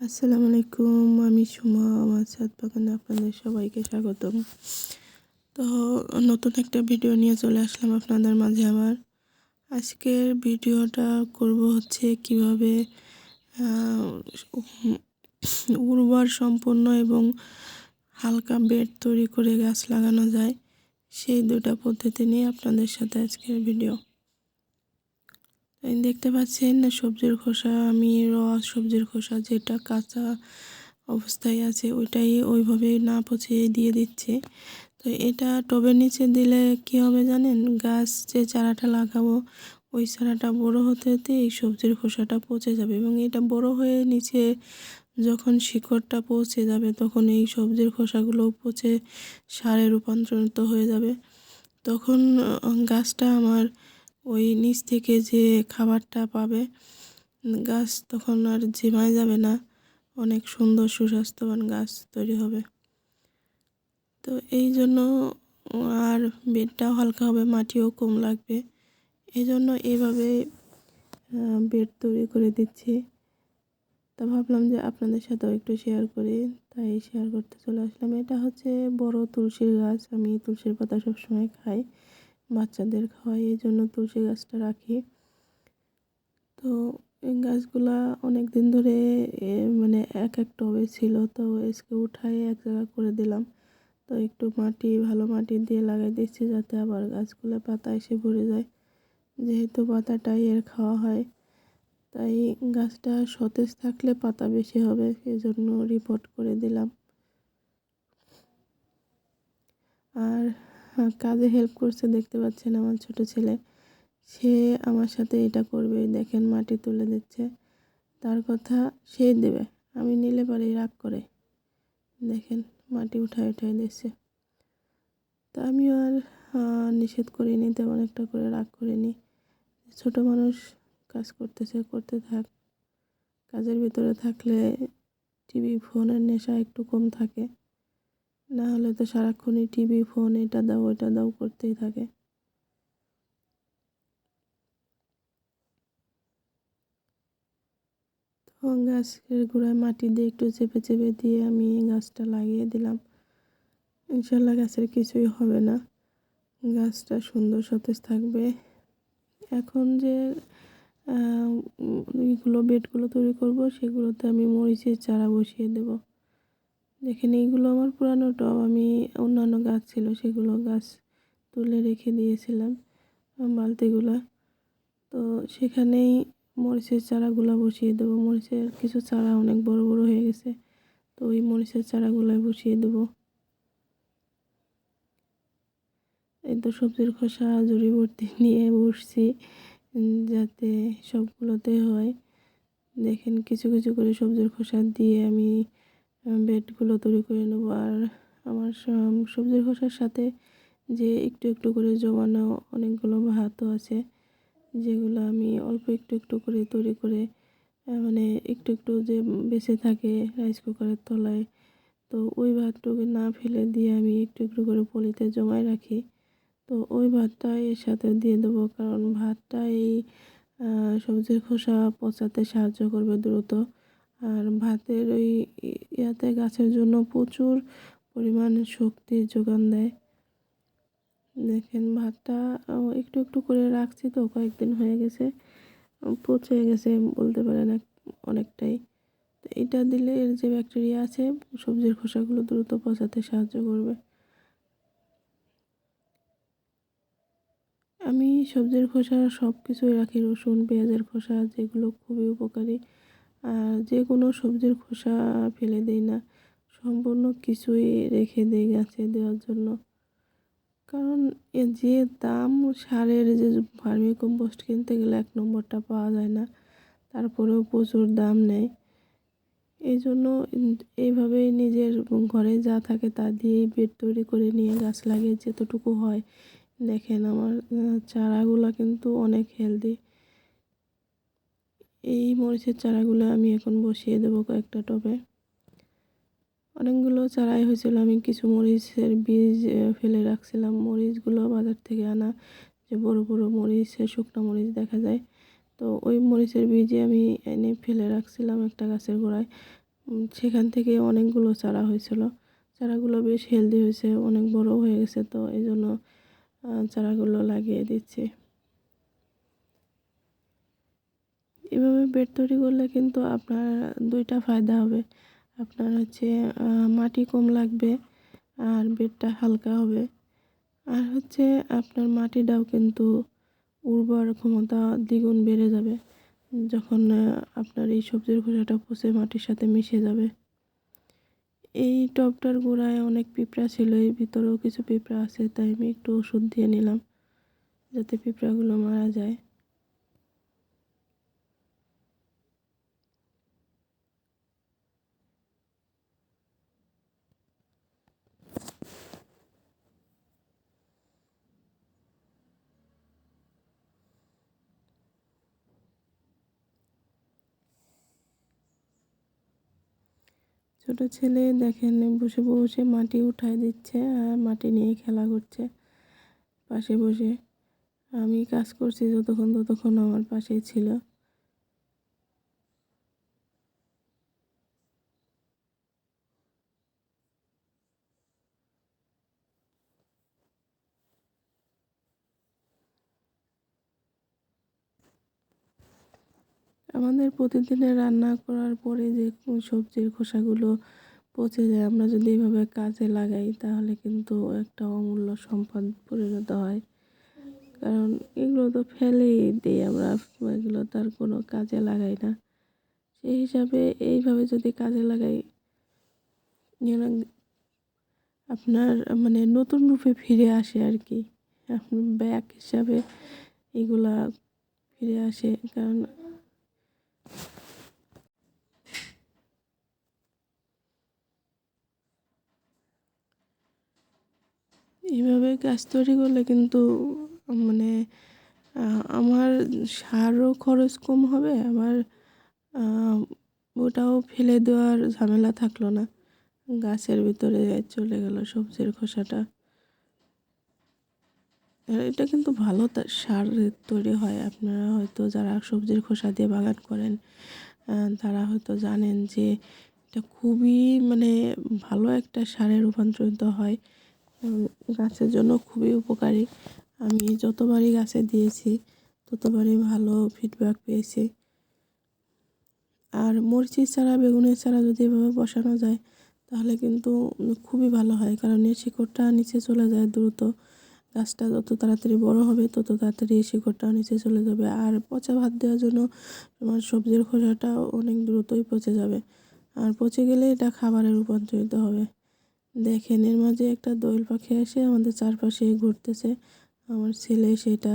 আসসালামু আলাইকুম। আমি সুমা। আমার ছাদ বাগানে আপনাদের সবাইকে স্বাগতম। তো নতুন একটা ভিডিও নিয়ে চলে আসলাম আপনাদের মাঝে। আজকের ভিডিওটা করব হচ্ছে কিভাবে উর্বর সম্পন্ন এবং হালকা বেড তৈরি করে গাছ লাগানো যায়, সেই দুটা পদ্ধতি নিয়ে আপনাদের সাথে আজকের ভিডিও। দেখতে পাচ্ছেন সবজির খোসা, আমি সবজির খোসা যেটা কাঁচা অবস্থায় আছে ওইটাই ওইভাবে না পচিয়ে দিয়ে দিচ্ছে। তো এটা টবের নিচে দিলে কি হবে জানেন, গাছ যে চারাটা লাগাবো ওই চারাটা বড় হতে হতে এই সবজির খোসাটা পচে যাবে, এবং এটা বড় হয়ে নিচে যখন শিকড়টা পৌঁছে যাবে তখন এই সবজির খোসাগুলো পচে সারে রূপান্তরিত হয়ে যাবে। তখন গাছটা আমার ওই নিচ থেকে যে খাবারটা পাবে, গাছ তখন আর ঝিমায় যাবে না, অনেক সুন্দর সুস্বাস্থ্যবান গাছ তৈরি হবে। তো এই জন্য আর বেডটাও হালকা হবে, মাটিও কম লাগবে, এই জন্য এইভাবে বেড তৈরি করে দিচ্ছি। তা ভাবলাম যে আপনাদের সাথেও একটু শেয়ার করি, তাই শেয়ার করতে চলে আসলাম। এটা হচ্ছে বড় তুলসীর গাছ। আমি তুলসীর পাতা সবসময় খাই, বাচ্চাদের খাওয়াই, এই জন্য তুলসী গাছটা রাখি। তো এই গাছগুলা অনেক দিন ধরে মানে এক টবে ছিল, তো এসকে উঠাই এক জায়গা করে দিলাম। তো একটু মাটি, ভালো মাটি দিয়ে লাগাই দিচ্ছি যাতে আবার গাছগুলো পাতা এসে ভরে যায়, যেহেতু পাতাটাই এর খাওয়া হয়। তাই গাছটা সতেজ থাকলে পাতা বেশি হবে, এজন্য রিপোর্ট করে দিলাম। আর কাজে হেল্প করছে, দেখতে পাচ্ছেন আমার ছোট ছেলে, সে আমার সাথে এটা করবে। দেখেন মাটি তুলে দিচ্ছে, তার কথা সেই দেবে, আমি নিলে পরেই রাগ করে। দেখেন মাটি উঠায় উঠায় দিচ্ছে। তা আমিও আর নিষেধ করিনি, তেমন একটা করে রাগ করিনি। ছোট মানুষ কাজ করতেছে, করতে থাক। কাজের ভিতরে থাকলে টিভি ফোনের নেশা একটু কম থাকে, না হলে তো সারাক্ষণই টিভি ফোন, এটা দাও ওইটা দাও করতেই থাকে। তো গাছের গোড়ায় মাটি দিয়ে একটু চেপে চেপে দিয়ে আমি গাছটা লাগিয়ে দিলাম। ইনশাল্লাহ গাছের কিছুই হবে না, গাছটা সুন্দর সতেজ থাকবে। এখন যে এইগুলো বেডগুলো তৈরি করব, সেগুলোতে আমি মরিচের চারা বসিয়ে দেব। দেখেন এইগুলো আমার পুরানো টব, আমি অন্যান্য গাছ ছিল সেগুলো গাছ তুলে রেখে দিয়েছিলাম বালতিগুলা। তো সেখানেই মরিচের চারাগুলো বসিয়ে দেবো। মরিচের কিছু চারা অনেক বড় বড় হয়ে গেছে, তো ওই মরিচের চারাগুলো বসিয়ে দেবো। এই তো সবজির খোসা জড়িবুটি নিয়ে বসছি যাতে সবগুলোতে হয়। দেখেন কিছু কিছু করে সবজির খোসা দিয়ে আমি বেডগুলো তৈরি করে নেব। আর আমার সবজির খোসার সাথে যে একটু একটু করে জমানো অনেকগুলো ভাতও আছে, যেগুলো আমি অল্প একটু একটু করে তৈরি করে মানে একটু একটু যে বেঁচে থাকে রাইস কুকারের তলায়, তো ওই ভাতটুকু না ফেলে দিয়ে আমি একটু একটু করে পলিতে জমায় রাখি। তো ওই ভাতটা এর সাথে দিয়ে দেবো, কারণ ভাতটা এই সবজির খোসা পচাতে সাহায্য করবে দ্রুত। আর ভাতের ওই ইয়াতে গাছের জন্য প্রচুর পরিমাণ শক্তির যোগান দেয়। দেখেন ভাতটা একটু একটু করে রাখছি, তো কয়েকদিন হয়ে গেছে, পচে গেছে বলতে পারেন অনেকটাই। তো এটা দিলে এর যে ব্যাকটেরিয়া আছে সবজির খোসাগুলো দ্রুত পচাতে সাহায্য করবে। আমি সবজির খোসা সব কিছুই রাখি, রসুন পেঁয়াজের খোসা, যেগুলো খুবই উপকারী। আর যে কোনো সবজির খোসা ফেলে দেই না, সম্পূর্ণ কিছুই রেখে দেই গাছে দেওয়ার জন্য। কারণ এর যে দাম সারের, যে ভার্মি কম্পোস্ট কিনতে গেলে 1 নম্বরটা পাওয়া যায় না, তারপরেও প্রচুর দাম নেয়। এই জন্য এইভাবেই নিজের ঘরে যা থাকে তা দিয়েই বেড তৈরি করে নিয়ে গাছ লাগিয়ে যেতটুকু হয়। দেখেন আমার চারাগুলো কিন্তু অনেক হেলদি। এই মরিচের চারাগুলো আমি এখন বসিয়ে দেবো কয়েকটা টবে। অনেকগুলো চারাই হয়েছিল, আমি কিছু মরিচের বীজ ফেলে রাখছিলাম। মরিচগুলো বাজার থেকে আনা, যে বড় বড় মরিচ, শুকনো মরিচ দেখা যায়, তো ওই মরিচের বীজে আমি এনে ফেলে রাখছিলাম একটা গাছের গোড়ায়। সেখান থেকে অনেকগুলো চারা হয়েছিল। চারাগুলো বেশ হেলদি হয়েছে, অনেক বড় হয়ে গেছে, তো এই জন্য চারাগুলো লাগিয়ে দিচ্ছি। এভাবে বেড তৈরি করলে কিন্তু আপনার দুইটা ফায়দা হবে। আপনার হচ্ছে মাটি কম লাগবে, আর বেডটা হালকা হবে, আর হচ্ছে আপনার মাটিটাও কিন্তু উর্বর ক্ষমতা দ্বিগুণ বেড়ে যাবে যখন আপনার এই সবজির খোসাটা পচে মাটির সাথে মিশে যাবে। এই টবটার গোড়ায় অনেক পিঁপড়া ছিল, এর ভিতরেও কিছু পিঁপড়া আছে, তাই আমি একটু ওষুধ দিয়ে নিলাম যাতে পিঁপড়াগুলো মারা যায়। ছোট ছেলে দেখেন বসে বসে মাটি উঠায় দিচ্ছে আর মাটি নিয়ে খেলা করছে পাশে বসে। আমি কাজ করছি ততক্ষণ আমার পাশেই ছিল। আমাদের প্রতিদিনের রান্না করার পরে যে সবজির খোসাগুলো পচে যায়, আমরা যদি এইভাবে কাজে লাগাই তাহলে কিন্তু একটা অমূল্য সম্পদ পরিণত হয়। কারণ এগুলো তো ফেলেই দিই আমরা, এগুলো তার কোনো কাজে লাগাই না। সেই হিসাবে এইভাবে যদি কাজে লাগাই, যেন আপনার মানে নতুন রূপে ফিরে আসে আর কি। আপনার ব্যাগ হিসাবে এগুলা ফিরে আসে। কারণ এইভাবে গাছ তৈরি করলে কিন্তু মানে আমার সারও খরচ কম হবে, আবার ওটাও ফেলে দেওয়ার ঝামেলা থাকলো না, গাছের ভিতরে চলে গেল সবজির খোসাটা। আর এটা কিন্তু ভালো সার তৈরি হয়। আপনারা হয়তো যারা সবজির খোসা দিয়ে বাগান করেন তারা হয়তো জানেন যে এটা খুবই মানে ভালো একটা সারে রূপান্তরিত হয়, গাছের জন্য খুবই উপকারী। আমি যতবারই গাছে দিয়েছি ততবারই ভালো ফিডব্যাক পেয়েছি। আর মরিচের চারা, বেগুনের চারা যদি এভাবে বসানো যায় তাহলে কিন্তু খুবই ভালো হয়, কারণ এর শিকড়টা নিচে চলে যায় দ্রুত। গাছটা যত তাড়াতাড়ি বড় হবে তত তাড়াতাড়ি শিকড়টাও নিচে চলে যাবে। আর পচা ভাত দেওয়ার জন্য তোমার সবজির খোসাটাও অনেক দ্রুতই পচে যাবে, আর পচে গেলে এটা খাবারে রূপান্তরিত হবে। দেখেন এর মাঝে একটা দোয়েল পাখি এসে আমাদের চারপাশে ঘুরতেছে। আমার ছেলে সেটা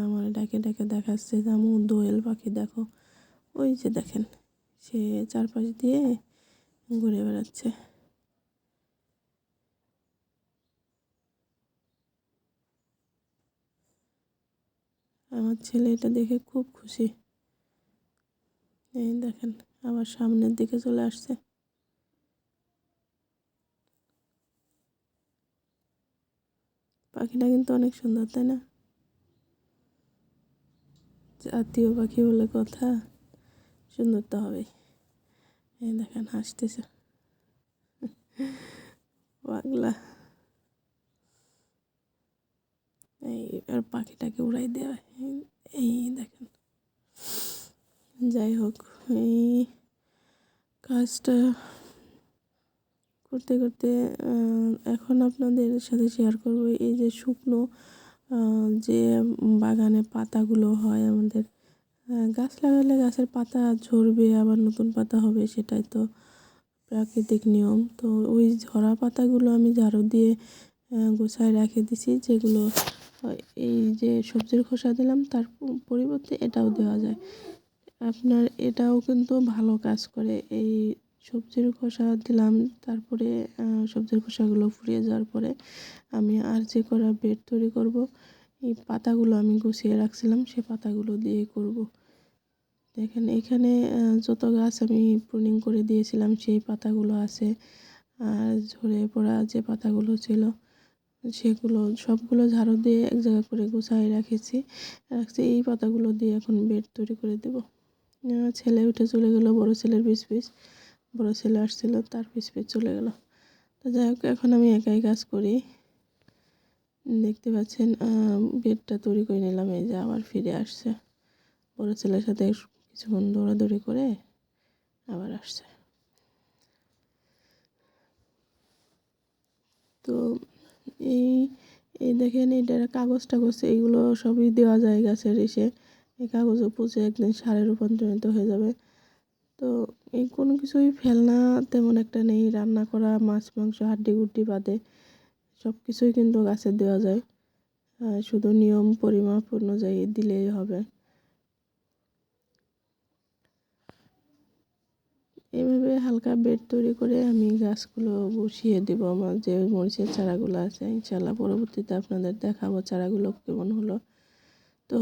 আমার ডাকে ডাকে দেখাচ্ছে যে আম্মু দোয়েল পাখি দেখো। ওই যে দেখেন, সে চারপাশ দিয়ে ঘুরে বেড়াচ্ছে। আমার ছেলে এটা দেখে খুব খুশি। এই দেখেন আবার সামনের দিকে চলে আসছে। পাখিটা কিন্তু অনেক সুন্দর, তাই না? জাতীয় পাখি বলে কথা, সুন্দর তো হবেই। এই দেখেন হাসতেছে পাগলা। এই আর পাখিটাকে উড়াই দেওয়া। এই দেখেন, যাই হোক, এই কাজটা করতে করতে এখন আপনাদের সাথে শেয়ার করব এই যে শুকনো যে বাগানে পাতাগুলো হয় আমাদের। গাছ লাগালে গাছের পাতা ঝরবে আবার নতুন পাতা হবে, সেটাই তো প্রাকৃতিক নিয়ম। তো ওই ঝরা পাতাগুলো আমি ঝাড়ু দিয়ে গোছায় রেখে দিছি, যেগুলো এই যে সবজির খোসা দিলাম তার পরিবর্তে এটাও দেওয়া যায়। আপনার এটাও কিন্তু ভালো কাজ করে। এই সবজির খোসা দিলাম, তারপরে সবজির খোসাগুলো ফুরিয়ে যাওয়ার পরে আমি আর যে করা বেড তৈরি করব, এই পাতাগুলো আমি গুছিয়ে রাখছিলাম সে পাতাগুলো দিয়ে করব। দেখেন এখানে যত গাছ আমি প্রুনিং করে দিয়েছিলাম সেই পাতাগুলো আছে, আর ঝরে পড়া যে পাতাগুলো ছিল সেগুলো সবগুলো ঝাড়ু দিয়ে এক জায়গা করে গুছাই রাখছি। এই পাতাগুলো দিয়ে এখন বেড তৈরি করে দেব। ছেলে উঠে চলে গেল, বড় ছেলের পিছ পিছ। বড় ছেলে আসছিল, তার পিছ চলে গেল। তো যাই হোক, এখন আমি একাই কাজ করি। দেখতে পাচ্ছেন বেডটা তৈরি করে নিলাম, এই যে আবার ফিরে আসছে। বড় ছেলের সাথে কিছুক্ষণ দৌড়াদৌড়ি করে আবার আসছে। তো এই এই দেখেন, এটা কাগজ টাগজ এইগুলো সবই দেওয়া যায় গাছের এসে। এই কাগজও পচে একদিন সারে রূপান্তরিত হয়ে যাবে। তো এই কোনো কিছুই ফেলনা তেমন একটা নেই। রান্না করা মাছ মাংস হাড্ডি গুড্ডি বাদে সব কিছুই কিন্তু গাছে দেওয়া যায়। শুধু নিয়ম পরিমাপ অনুযায়ী দিলেই হবে। এইভাবে হালকা বেড তৈরি করে আমি গাছগুলো বসিয়ে দেব। আমার যে মরিচের চারাগুলো আছে, ইনশাল্লাহ পরবর্তীতে আপনাদের দেখাবো চারাগুলো কেমন হলো। তো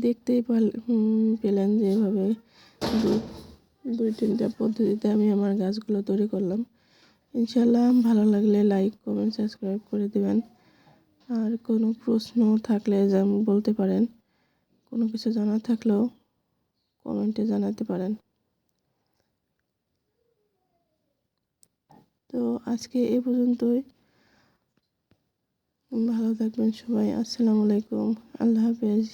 দেখতেই পেলেন যে এভাবে দুই তিনটা পদ্ধতিতে আমি আমার গাছগুলো তৈরি করলাম। ইনশাল্লাহ ভালো লাগলে লাইক কমেন্ট সাবস্ক্রাইব করে দেবেন। আর কোনো প্রশ্ন থাকলে বলতে পারেন, কোনো কিছু জানার থাকলেও কমেন্টে জানাতে পারেন। তো আজকে এ পর্যন্তই। ভালো থাকবেন সবাই। আসসালামু আলাইকুম, আল্লাহ হাফেজ।